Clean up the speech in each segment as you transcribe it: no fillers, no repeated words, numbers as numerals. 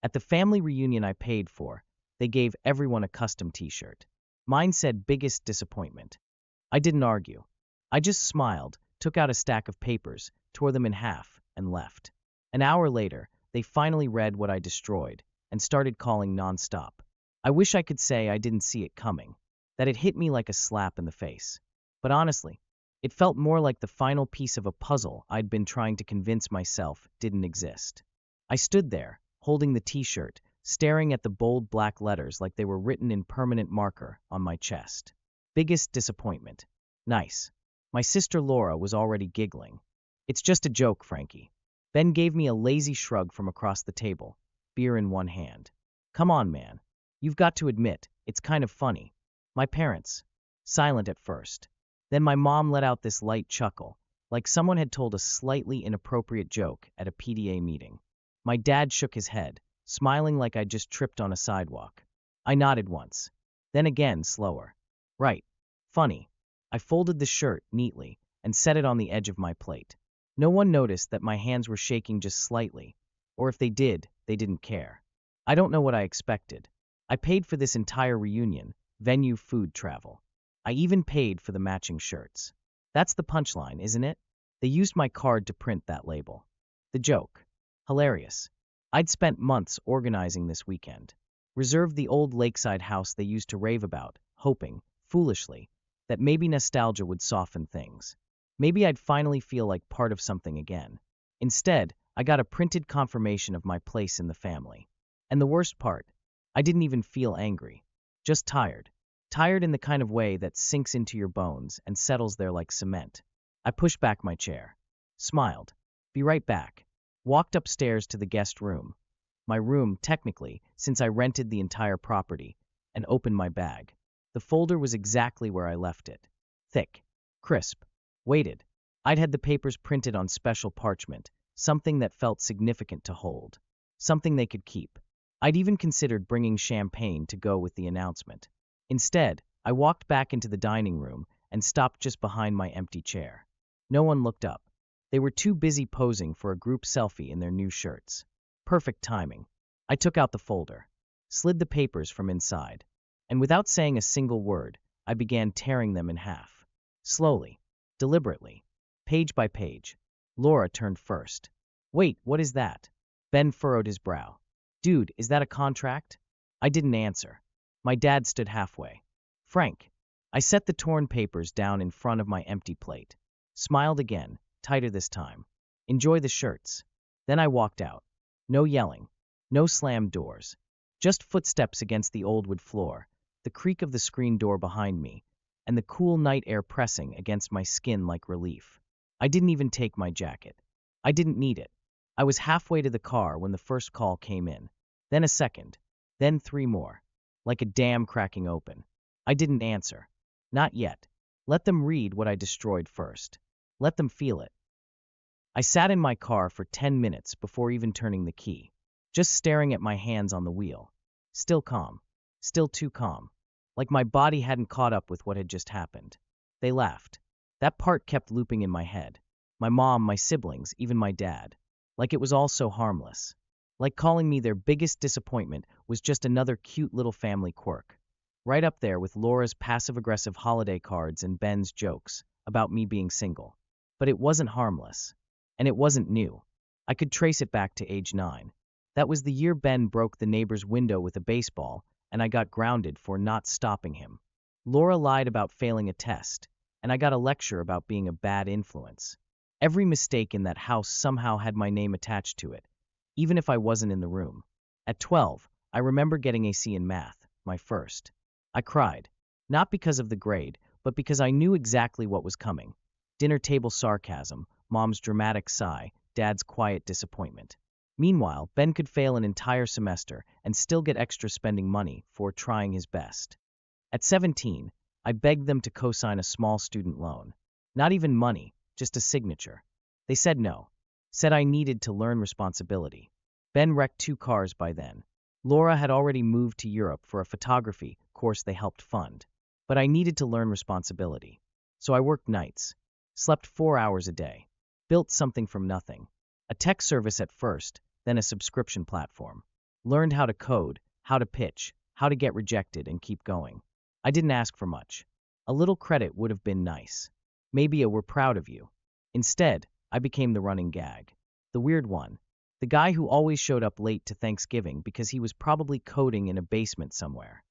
At the family reunion I paid for, they gave everyone a custom t-shirt. Mine said biggest disappointment. I didn't argue. I just smiled, took out a stack of papers, tore them in half, and left. An hour later, they finally read what I destroyed and started calling nonstop. I wish I could say I didn't see it coming, that it hit me like a slap in the face. But honestly, it felt more like the final piece of a puzzle I'd been trying to convince myself didn't exist. I stood there, holding the t-shirt, staring at the bold black letters like they were written in permanent marker on my chest. Biggest disappointment. Nice. My sister Laura was already giggling. It's just a joke, Frankie. Ben gave me a lazy shrug from across the table, beer in one hand. Come on, man. You've got to admit, it's kind of funny. My parents. Silent at first. Then my mom let out this light chuckle, like someone had told a slightly inappropriate joke at a PTA meeting. My dad shook his head, smiling like I'd just tripped on a sidewalk. I nodded once. Then again, slower. Right. Funny. I folded the shirt neatly and set it on the edge of my plate. No one noticed that my hands were shaking just slightly, or if they did, they didn't care. I don't know what I expected. I paid for this entire reunion, venue, food, travel. I even paid for the matching shirts. That's the punchline, isn't it? They used my card to print that label. The joke. Hilarious. I'd spent months organizing this weekend. Reserved the old lakeside house they used to rave about, hoping, foolishly, that maybe nostalgia would soften things. Maybe I'd finally feel like part of something again. Instead, I got a printed confirmation of my place in the family. And the worst part, I didn't even feel angry. Just tired. Tired in the kind of way that sinks into your bones and settles there like cement. I pushed back my chair. Smiled. Be right back. Walked upstairs to the guest room. My room, technically, since I rented the entire property, and opened my bag. The folder was exactly where I left it. Thick. Crisp. Weighted. I'd had the papers printed on special parchment, something that felt significant to hold. Something they could keep. I'd even considered bringing champagne to go with the announcement. Instead, I walked back into the dining room and stopped just behind my empty chair. No one looked up. They were too busy posing for a group selfie in their new shirts. Perfect timing. I took out the folder, slid the papers from inside, and without saying a single word, I began tearing them in half. Slowly, deliberately, page by page. Laura turned first. Wait, what is that? Ben furrowed his brow. Dude, is that a contract? I didn't answer. My dad stood halfway. Frank. I set the torn papers down in front of my empty plate. Smiled again, tighter this time. Enjoy the shirts. Then I walked out. No yelling. No slammed doors. Just footsteps against the old wood floor, the creak of the screen door behind me, and the cool night air pressing against my skin like relief. I didn't even take my jacket. I didn't need it. I was halfway to the car when the first call came in. Then a second. Then 3 more. Like a dam cracking open. I didn't answer. Not yet. Let them read what I destroyed first. Let them feel it. I sat in my car for 10 minutes before even turning the key, just staring at my hands on the wheel. Still calm. Still too calm. Like my body hadn't caught up with what had just happened. They laughed. That part kept looping in my head. My mom, my siblings, even my dad. Like it was all so harmless. Like calling me their biggest disappointment was just another cute little family quirk. Right up there with Laura's passive-aggressive holiday cards and Ben's jokes about me being single. But it wasn't harmless. And it wasn't new. I could trace it back to age 9. That was the year Ben broke the neighbor's window with a baseball, and I got grounded for not stopping him. Laura lied about failing a test, and I got a lecture about being a bad influence. Every mistake in that house somehow had my name attached to it, even if I wasn't in the room. At 12, I remember getting a C in math, my first. I cried, not because of the grade, but because I knew exactly what was coming. Dinner table sarcasm, mom's dramatic sigh, dad's quiet disappointment. Meanwhile, Ben could fail an entire semester and still get extra spending money for trying his best. At 17, I begged them to co-sign a small student loan. Not even money, just a signature. They said no. Said I needed to learn responsibility. Ben wrecked 2 cars by then. Laura had already moved to Europe for a photography course they helped fund. But I needed to learn responsibility. So I worked nights. Slept 4 hours a day. Built something from nothing. A tech service at first, then a subscription platform. Learned how to code, how to pitch, how to get rejected and keep going. I didn't ask for much. A little credit would have been nice. Maybe a "we're proud of you." Instead, I became the running gag. The weird one. The guy who always showed up late to Thanksgiving because he was probably coding in a basement somewhere.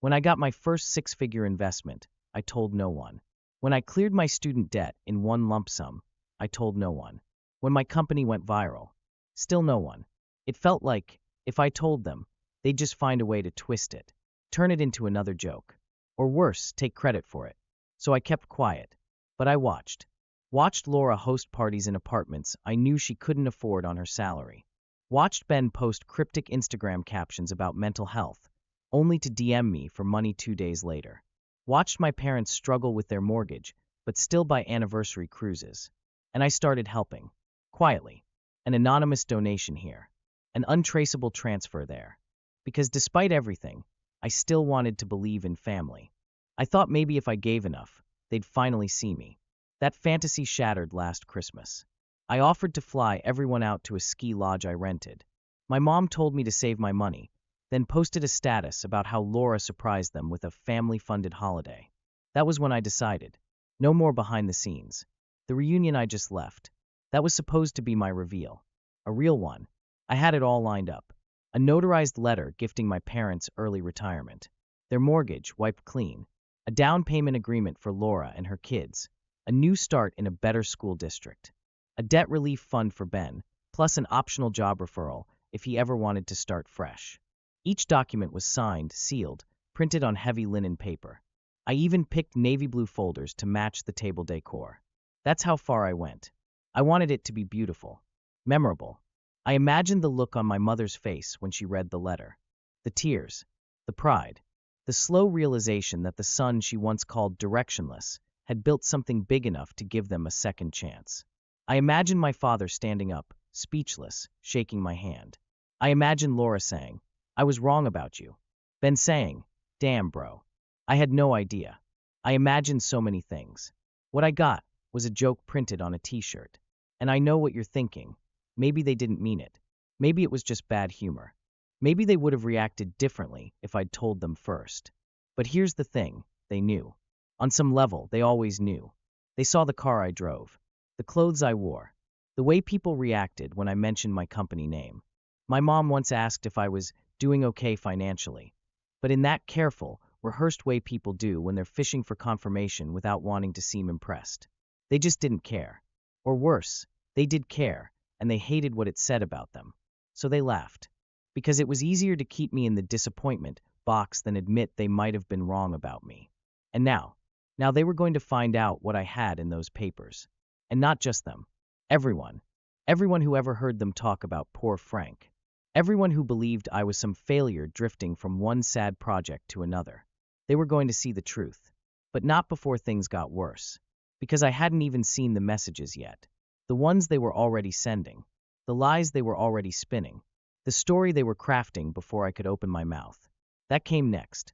When I got my first six-figure investment, I told no one. When I cleared my student debt in one lump sum, I told no one. When my company went viral, still no one. It felt like, if I told them, they'd just find a way to twist it, turn it into another joke. Or worse, take credit for it. So I kept quiet. But I watched. Watched Laura host parties in apartments I knew she couldn't afford on her salary. Watched Ben post cryptic Instagram captions about mental health, only to DM me for money 2 days later. Watched my parents struggle with their mortgage, but still buy anniversary cruises. And I started helping. Quietly. An anonymous donation here. An untraceable transfer there. Because despite everything, I still wanted to believe in family. I thought maybe if I gave enough, they'd finally see me. That fantasy shattered last Christmas. I offered to fly everyone out to a ski lodge I rented. My mom told me to save my money, then posted a status about how Laura surprised them with a family-funded holiday. That was when I decided. No more behind the scenes. The reunion I just left. That was supposed to be my reveal. A real one. I had it all lined up. A notarized letter gifting my parents early retirement. Their mortgage wiped clean. A down payment agreement for Laura and her kids. A new start in a better school district. A debt relief fund for Ben, plus an optional job referral if he ever wanted to start fresh. Each document was signed, sealed, printed on heavy linen paper. I even picked navy blue folders to match the table decor. That's how far I went. I wanted it to be beautiful. Memorable. I imagined the look on my mother's face when she read the letter. The tears. The pride. The slow realization that the son she once called directionless had built something big enough to give them a second chance. I imagined my father standing up, speechless, shaking my hand. I imagined Laura saying, "I was wrong about you." Ben saying, "Damn, bro. I had no idea." I imagined so many things. What I got was a joke printed on a t-shirt. And I know what you're thinking. Maybe they didn't mean it. Maybe it was just bad humor. Maybe they would have reacted differently if I'd told them first. But here's the thing, they knew. On some level, they always knew. They saw the car I drove, the clothes I wore, the way people reacted when I mentioned my company name. My mom once asked if I was doing okay financially, but in that careful, rehearsed way people do when they're fishing for confirmation without wanting to seem impressed. They just didn't care. Or worse, they did care, and they hated what it said about them. So they laughed. Because it was easier to keep me in the disappointment box than admit they might have been wrong about me. And now they were going to find out what I had in those papers. And not just them. Everyone. Everyone who ever heard them talk about poor Frank. Everyone who believed I was some failure drifting from one sad project to another. They were going to see the truth. But not before things got worse. Because I hadn't even seen the messages yet. The ones they were already sending. The lies they were already spinning. The story they were crafting before I could open my mouth. That came next.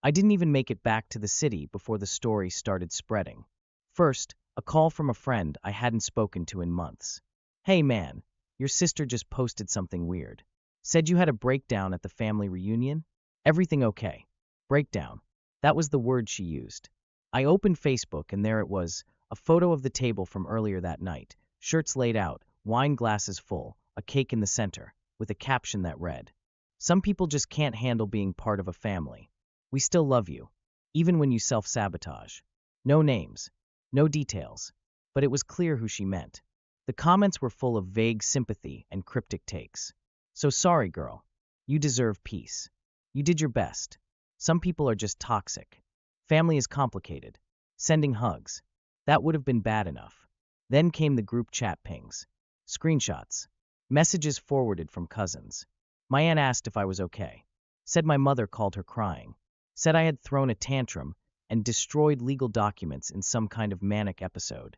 I didn't even make it back to the city before the story started spreading. First, a call from a friend I hadn't spoken to in months. "Hey man, your sister just posted something weird. Said you had a breakdown at the family reunion? Everything okay?" Breakdown. That was the word she used. I opened Facebook and there it was, a photo of the table from earlier that night, shirts laid out, wine glasses full, a cake in the center, with a caption that read, "Some people just can't handle being part of a family. We still love you, even when you self-sabotage." No names, no details, but it was clear who she meant. The comments were full of vague sympathy and cryptic takes. "So sorry, girl. You deserve peace. You did your best. Some people are just toxic. Family is complicated. Sending hugs. That would have been bad enough." Then came the group chat pings. Screenshots. Messages forwarded from cousins. My aunt asked if I was okay. Said my mother called her crying. Said I had thrown a tantrum and destroyed legal documents in some kind of manic episode.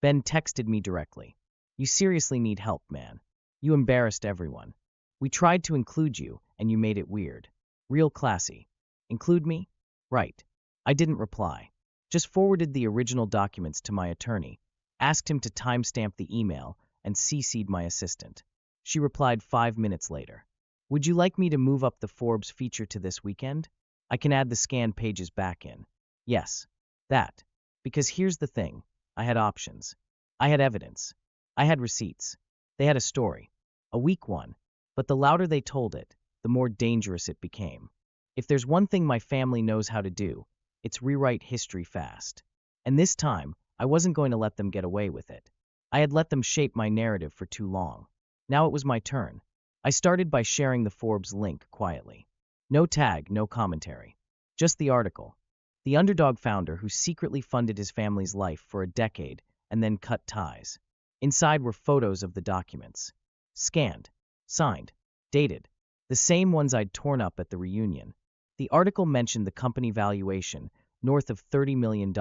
Ben texted me directly. "You seriously need help, man. You embarrassed everyone. We tried to include you, and you made it weird. Real classy. Include me?" Right. I didn't reply. Just forwarded the original documents to my attorney, asked him to timestamp the email, and CC'd my assistant. She replied 5 minutes later. Would you like me to move up the Forbes feature to this weekend? I can add the scanned pages back in. Yes, that. Because here's the thing. I had options. I had evidence. I had receipts. They had a story. A weak one. But the louder they told it, the more dangerous it became. If there's one thing my family knows how to do, it's rewrite history fast. And this time, I wasn't going to let them get away with it. I had let them shape my narrative for too long. Now it was my turn. I started by sharing the Forbes link quietly. No tag, no commentary. Just the article. The underdog founder who secretly funded his family's life for a decade and then cut ties. Inside were photos of the documents. Scanned, signed, dated. The same ones I'd torn up at the reunion. The article mentioned the company valuation, north of $30 million,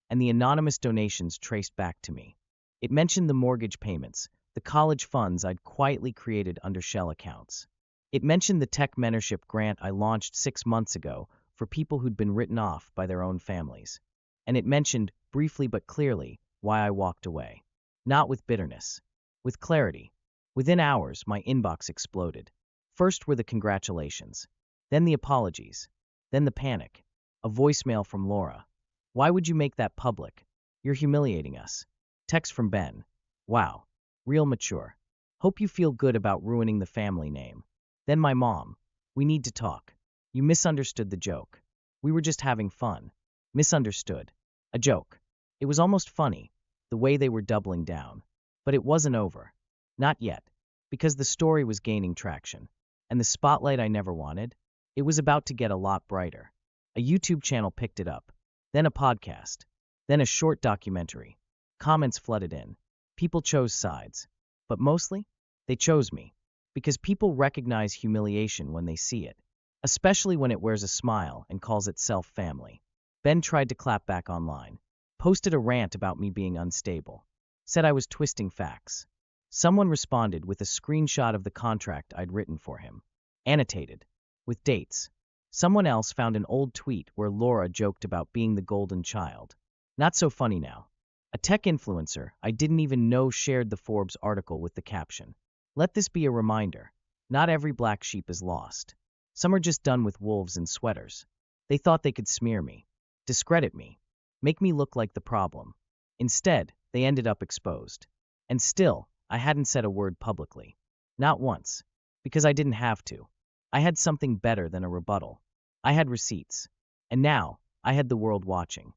and the anonymous donations traced back to me. It mentioned the mortgage payments, the college funds I'd quietly created under shell accounts. It mentioned the tech mentorship grant I launched 6 months ago for people who'd been written off by their own families. And it mentioned, briefly but clearly, why I walked away. Not with bitterness. With clarity. Within hours, my inbox exploded. First were the congratulations. Then the apologies. Then the panic. A voicemail from Laura. Why would you make that public? You're humiliating us. Text from Ben. Wow. Real mature. Hope you feel good about ruining the family name. Then my mom. We need to talk. You misunderstood the joke. We were just having fun. Misunderstood. A joke. It was almost funny, the way they were doubling down. But it wasn't over. Not yet. Because the story was gaining traction. And the spotlight I never wanted? It was about to get a lot brighter. A YouTube channel picked it up. Then a podcast. Then a short documentary. Comments flooded in. People chose sides. But mostly, they chose me. Because people recognize humiliation when they see it. Especially when it wears a smile and calls itself family. Ben tried to clap back online. Posted a rant about me being unstable. Said I was twisting facts. Someone responded with a screenshot of the contract I'd written for him. Annotated. With dates. Someone else found an old tweet where Laura joked about being the golden child. Not so funny now. A tech influencer I didn't even know shared the Forbes article with the caption. Let this be a reminder. Not every black sheep is lost. Some are just done with wolves in sweaters. They thought they could smear me. Discredit me. Make me look like the problem. Instead, they ended up exposed. And still, I hadn't said a word publicly. Not once. Because I didn't have to. I had something better than a rebuttal. I had receipts. And now, I had the world watching.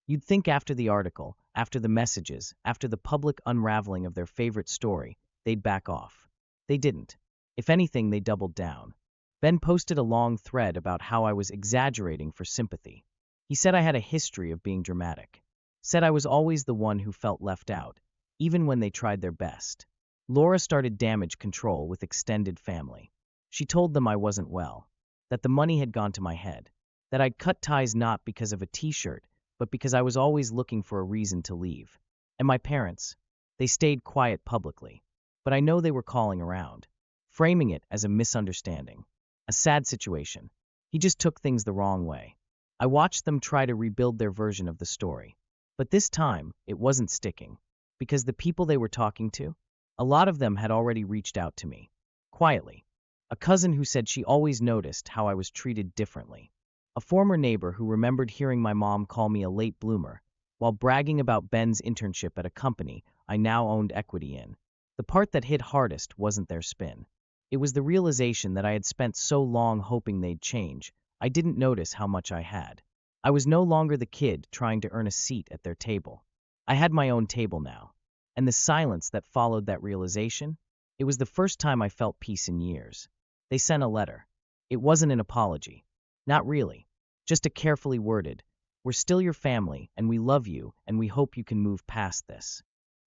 You'd think after the article, after the messages, after the public unraveling of their favorite story, they'd back off. They didn't. If anything, they doubled down. Ben posted a long thread about how I was exaggerating for sympathy. He said I had a history of being dramatic. Said I was always the one who felt left out, even when they tried their best. Laura started damage control with extended family. She told them I wasn't well, that the money had gone to my head, that I'd cut ties not because of a t-shirt, but because I was always looking for a reason to leave. And my parents, they stayed quiet publicly, but I know they were calling around, framing it as a misunderstanding, a sad situation. He just took things the wrong way. I watched them try to rebuild their version of the story. But this time, it wasn't sticking, because the people they were talking to, a lot of them had already reached out to me, quietly. A cousin who said she always noticed how I was treated differently. A former neighbor who remembered hearing my mom call me a late bloomer, while bragging about Ben's internship at a company I now owned equity in. The part that hit hardest wasn't their spin. It was the realization that I had spent so long hoping they'd change, I didn't notice how much I had. I was no longer the kid trying to earn a seat at their table. I had my own table now. And the silence that followed that realization? It was the first time I felt peace in years. They sent a letter. It wasn't an apology. Not really. Just a carefully worded, "We're still your family, and we love you, and we hope you can move past this."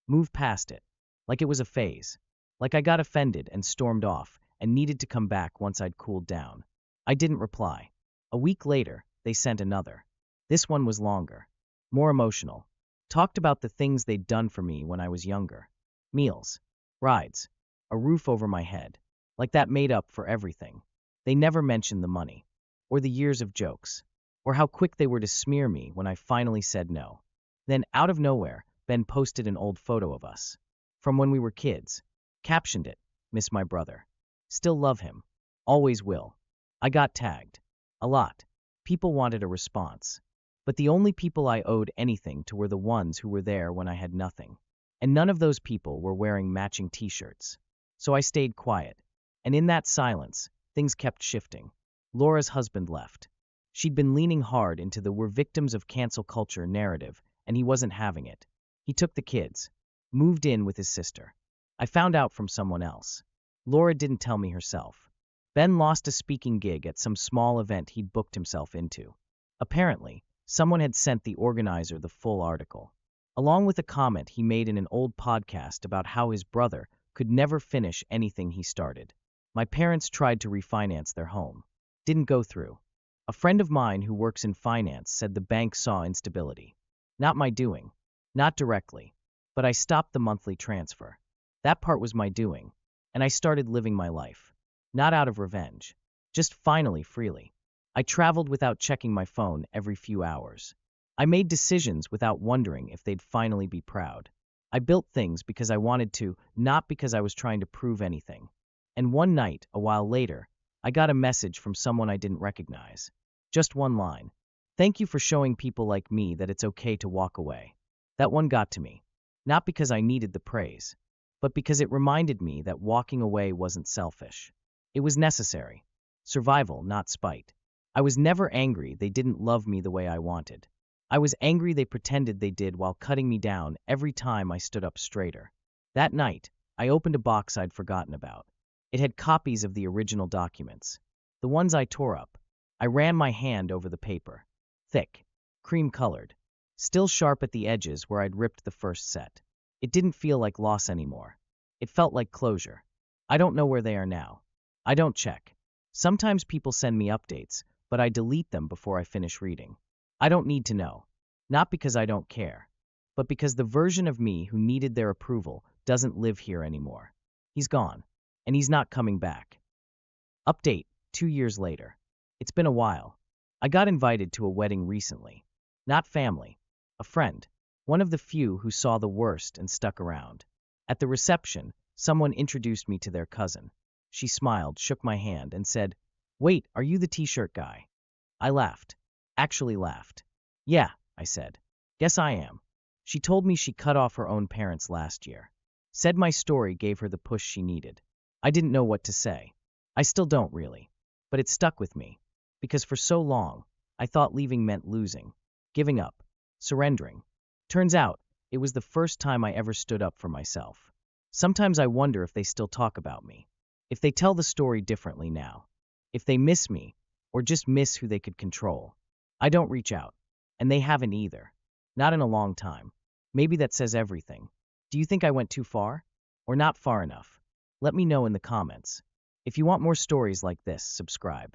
Move past it. Like it was a phase. Like I got offended and stormed off, and needed to come back once I'd cooled down. I didn't reply. A week later, they sent another. This one was longer. More emotional. Talked about the things they'd done for me when I was younger. Meals. Rides. A roof over my head. Like that made up for everything. They never mentioned the money. Or the years of jokes. Or how quick they were to smear me when I finally said no. Then, out of nowhere, Ben posted an old photo of us. From when we were kids. Captioned it, "Miss my brother." Still love him. Always will. I got tagged. A lot. People wanted a response. But the only people I owed anything to were the ones who were there when I had nothing. And none of those people were wearing matching t-shirts. So I stayed quiet. And in that silence, things kept shifting. Laura's husband left. She'd been leaning hard into the "we're victims of cancel culture" narrative, and he wasn't having it. He took the kids. Moved in with his sister. I found out from someone else. Laura didn't tell me herself. Ben lost a speaking gig at some small event he'd booked himself into. Apparently, someone had sent the organizer the full article, along with a comment he made in an old podcast about how his brother could never finish anything he started. My parents tried to refinance their home. Didn't go through. A friend of mine who works in finance said the bank saw instability. Not my doing. Not directly. But I stopped the monthly transfer. That part was my doing. And I started living my life. Not out of revenge. Just finally freely. I traveled without checking my phone every few hours. I made decisions without wondering if they'd finally be proud. I built things because I wanted to, not because I was trying to prove anything. And one night, a while later, I got a message from someone I didn't recognize. Just one line. "Thank you for showing people like me that it's okay to walk away." That one got to me. Not because I needed the praise, but because it reminded me that walking away wasn't selfish. It was necessary. Survival, not spite. I was never angry they didn't love me the way I wanted. I was angry they pretended they did while cutting me down every time I stood up straighter. That night, I opened a box I'd forgotten about. It had copies of the original documents. The ones I tore up. I ran my hand over the paper. Thick. Cream-colored. Still sharp at the edges where I'd ripped the first set. It didn't feel like loss anymore. It felt like closure. I don't know where they are now. I don't check. Sometimes people send me updates, but I delete them before I finish reading. I don't need to know. Not because I don't care, but because the version of me who needed their approval doesn't live here anymore. He's gone, and he's not coming back. Update, 2 years later. It's been a while. I got invited to a wedding recently. Not family. A friend. One of the few who saw the worst and stuck around. At the reception, someone introduced me to their cousin. She smiled, shook my hand, and said, "Wait, are you the t-shirt guy?" I laughed. Actually laughed. "Yeah," I said. "Guess I am." She told me she cut off her own parents last year. Said my story gave her the push she needed. I didn't know what to say. I still don't really. But it stuck with me. Because for so long, I thought leaving meant losing. Giving up. Surrendering. Turns out, it was the first time I ever stood up for myself. Sometimes I wonder if they still talk about me. If they tell the story differently now. If they miss me, or just miss who they could control. I don't reach out. And they haven't either. Not in a long time. Maybe that says everything. Do you think I went too far? Or not far enough? Let me know in the comments. If you want more stories like this, subscribe.